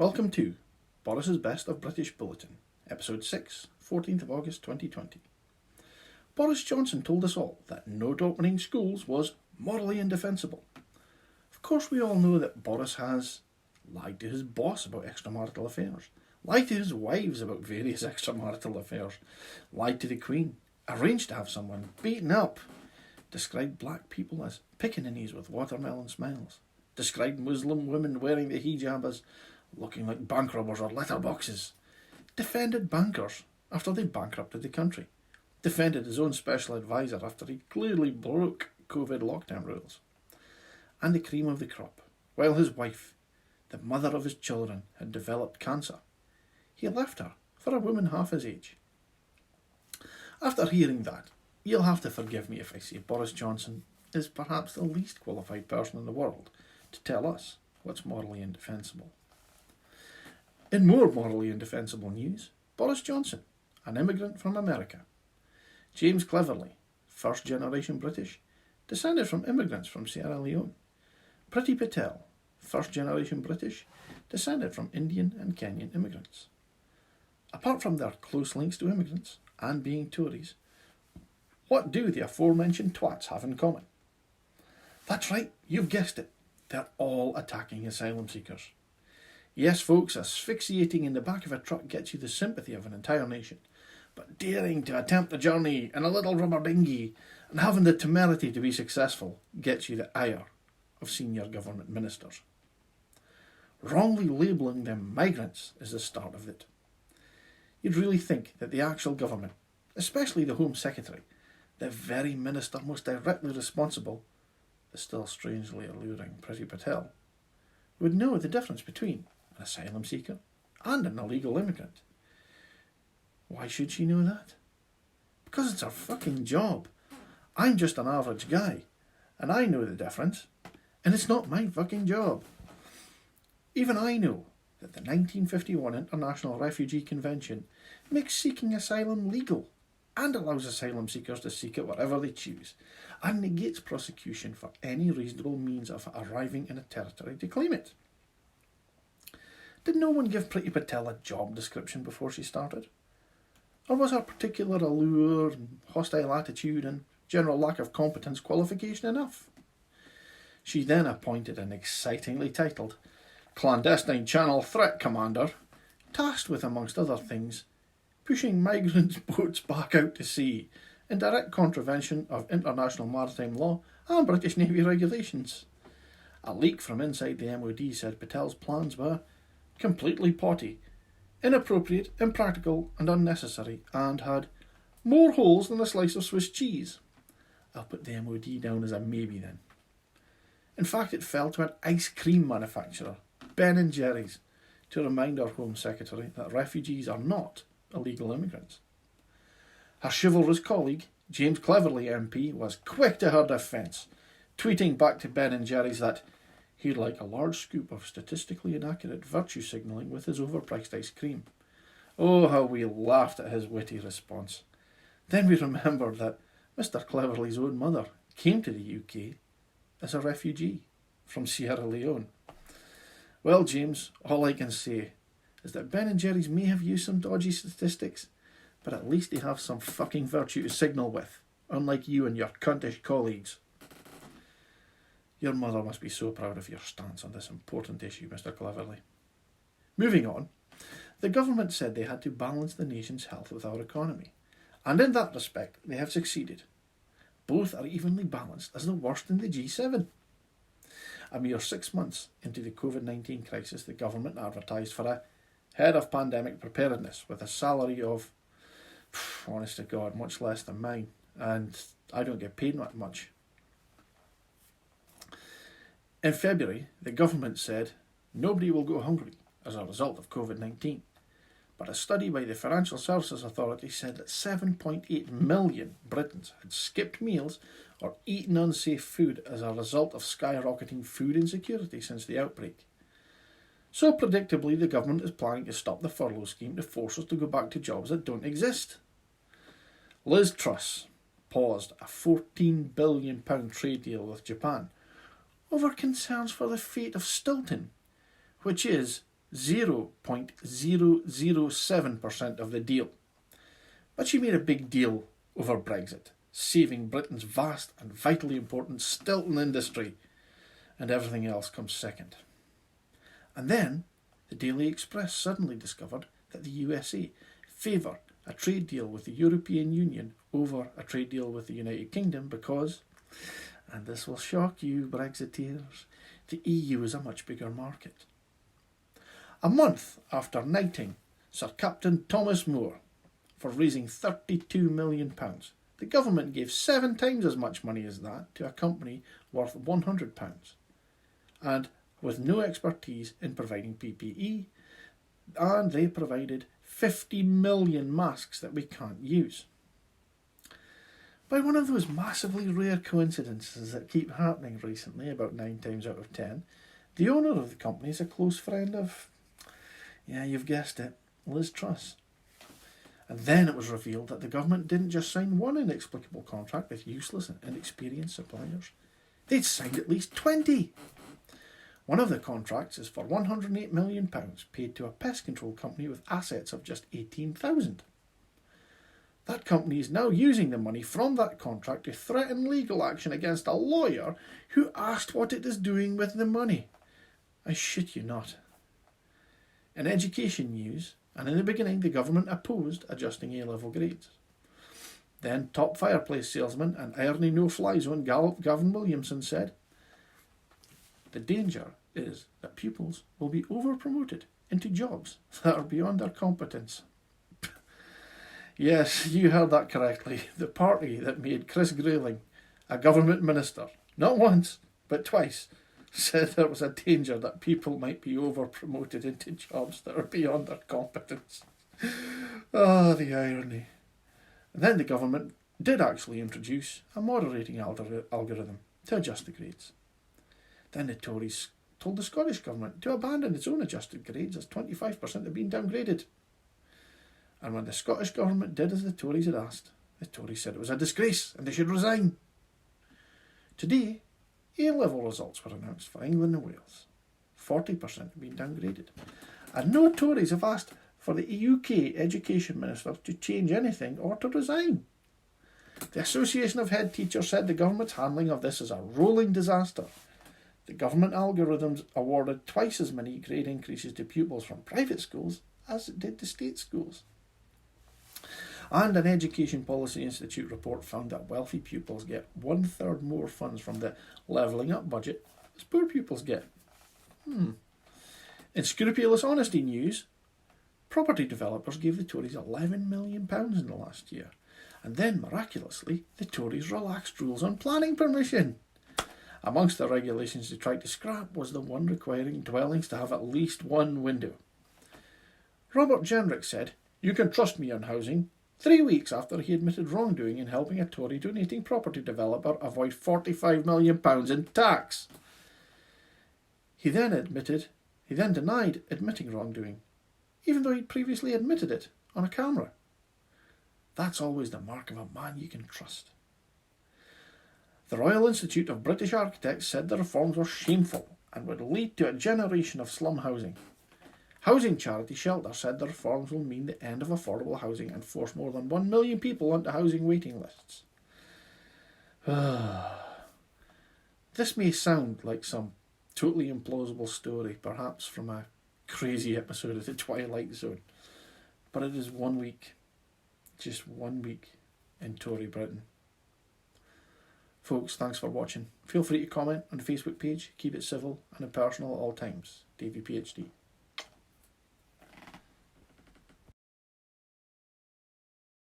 Welcome to Boris's Best of British Bulletin, Episode 6, 14th of August 2020. Boris Johnson told us all that not opening schools was morally indefensible. Of course we all know that Boris has lied to his boss about extramarital affairs, lied to his wives about various extramarital affairs, lied to the Queen, arranged to have someone beaten up, described black people as pickaninnies with watermelon smiles, described Muslim women wearing the hijab as looking like bank robbers or letterboxes, defended bankers after they bankrupted the country, defended his own special advisor after he clearly broke COVID lockdown rules, and the cream of the crop, while his wife, the mother of his children, had developed cancer, he left her for a woman half his age. After hearing that, you'll have to forgive me if I say Boris Johnson is perhaps the least qualified person in the world to tell us what's morally indefensible. In more morally indefensible news, Boris Johnson, an immigrant from America. James Cleverly, first-generation British, descended from immigrants from Sierra Leone. Priti Patel, first-generation British, descended from Indian and Kenyan immigrants. Apart from their close links to immigrants and being Tories, what do the aforementioned twats have in common? That's right, you've guessed it. They're all attacking asylum seekers. Yes, folks, asphyxiating in the back of a truck gets you the sympathy of an entire nation, but daring to attempt the journey in a little rubber dinghy and having the temerity to be successful gets you the ire of senior government ministers. Wrongly labelling them migrants is the start of it. You'd really think that the actual government, especially the Home Secretary, the very minister most directly responsible, the still strangely alluring Priti Patel, would know the difference between an asylum seeker and an illegal immigrant. Why should she know that? Because it's her fucking job. I'm just an average guy, and I know the difference, and it's not my fucking job. Even I know that the 1951 International Refugee Convention makes seeking asylum legal and allows asylum seekers to seek it wherever they choose, and negates prosecution for any reasonable means of arriving in a territory to claim it. Did no one give Priti Patel a job description before she started? Or was her particular allure, and hostile attitude and general lack of competence qualification enough? She then appointed an excitingly titled Clandestine Channel Threat Commander, tasked with, amongst other things, pushing migrants' boats back out to sea in direct contravention of international maritime law and British Navy regulations. A leak from inside the MOD said Patel's plans were completely potty, inappropriate, impractical and unnecessary, and had more holes than a slice of Swiss cheese. I'll put the MOD down as a maybe then. In fact, it fell to an ice cream manufacturer, Ben & Jerry's, to remind our Home Secretary that refugees are not illegal immigrants. Her chivalrous colleague, James Cleverly MP, was quick to her defence, tweeting back to Ben & Jerry's that he'd like a large scoop of statistically inaccurate virtue signalling with his overpriced ice cream. Oh, how we laughed at his witty response. Then we remembered that Mr. Cleverly's own mother came to the UK as a refugee from Sierra Leone. Well, James, all I can say is that Ben & Jerry's may have used some dodgy statistics, but at least they have some fucking virtue to signal with, unlike you and your cuntish colleagues. Your mother must be so proud of your stance on this important issue, Mr. Cleverly. Moving on, the government said they had to balance the nation's health with our economy, and in that respect they have succeeded. Both are evenly balanced as the worst in the G7. A mere 6 months into the COVID-19 crisis, the government advertised for a head of pandemic preparedness with a salary of, honest to God, much less than mine, and I don't get paid that much. In February, the government said nobody will go hungry as a result of COVID-19, but a study by the Financial Services Authority said that 7.8 million Britons had skipped meals or eaten unsafe food as a result of skyrocketing food insecurity since the outbreak. So predictably, the government is planning to stop the furlough scheme to force us to go back to jobs that don't exist. Liz Truss paused a £14 billion trade deal with Japan over concerns for the fate of Stilton, which is, 0.007% of the deal. But she made a big deal over Brexit, saving Britain's vast and vitally important Stilton industry, and everything else comes second. And then the Daily Express suddenly discovered that the USA favoured a trade deal with the European Union over a trade deal with the United Kingdom because, and this will shock you Brexiteers, the EU is a much bigger market. A month after knighting Sir Captain Thomas Moore for raising £32 million, the government gave 7 times as much money as that to a company worth £100, and with no expertise in providing PPE, and they provided 50 million masks that we can't use. By one of those massively rare coincidences that keep happening recently, about 9 times out of 10, the owner of the company is a close friend of, yeah, you've guessed it, Liz Truss. And then it was revealed that the government didn't just sign one inexplicable contract with useless and inexperienced suppliers. They'd signed at least 20. One of the contracts is for £108 million paid to a pest control company with assets of just 18,000. That company is now using the money from that contract to threaten legal action against a lawyer who asked what it is doing with the money. I shit you not. In education news, and in the beginning the government opposed adjusting A-level grades. Then top fireplace salesman and irony no-fly zone Gavin Williamson said, "The danger is that pupils will be over-promoted into jobs that are beyond their competence." Yes, you heard that correctly. The party that made Chris Grayling a government minister, not once, but twice, said there was a danger that people might be over-promoted into jobs that are beyond their competence. Ah, the irony. And then the government did actually introduce a moderating algorithm to adjust the grades. Then the Tories told the Scottish government to abandon its own adjusted grades as 25% had been downgraded. And when the Scottish government did as the Tories had asked, the Tories said it was a disgrace and they should resign. Today, A-level results were announced for England and Wales. 40% have been downgraded. And no Tories have asked for the UK Education Minister to change anything or to resign. The Association of Head Teachers said the government's handling of this is a rolling disaster. The government algorithms awarded twice as many grade increases to pupils from private schools as it did to state schools. And an Education Policy Institute report found that wealthy pupils get 1/3 more funds from the levelling up budget as poor pupils get. In scrupulous honesty news, property developers gave the Tories £11 million in the last year. And then, miraculously, the Tories relaxed rules on planning permission. Amongst the regulations they tried to scrap was the one requiring dwellings to have at least one window. Robert Jenrick said, "You can trust me on housing," 3 weeks after he admitted wrongdoing in helping a Tory donating property developer avoid £45 million in tax. He then denied admitting wrongdoing, even though he'd previously admitted it on a camera. That's always the mark of a man you can trust. The Royal Institute of British Architects said the reforms were shameful and would lead to a generation of slum housing. Housing charity Shelter said the reforms will mean the end of affordable housing and force more than 1 million people onto housing waiting lists. This may sound like some totally implausible story, perhaps from a crazy episode of The Twilight Zone, but it is 1 week, just 1 week in Tory Britain. Folks, thanks for watching. Feel free to comment on the Facebook page. Keep it civil and impersonal at all times. Davey PhD.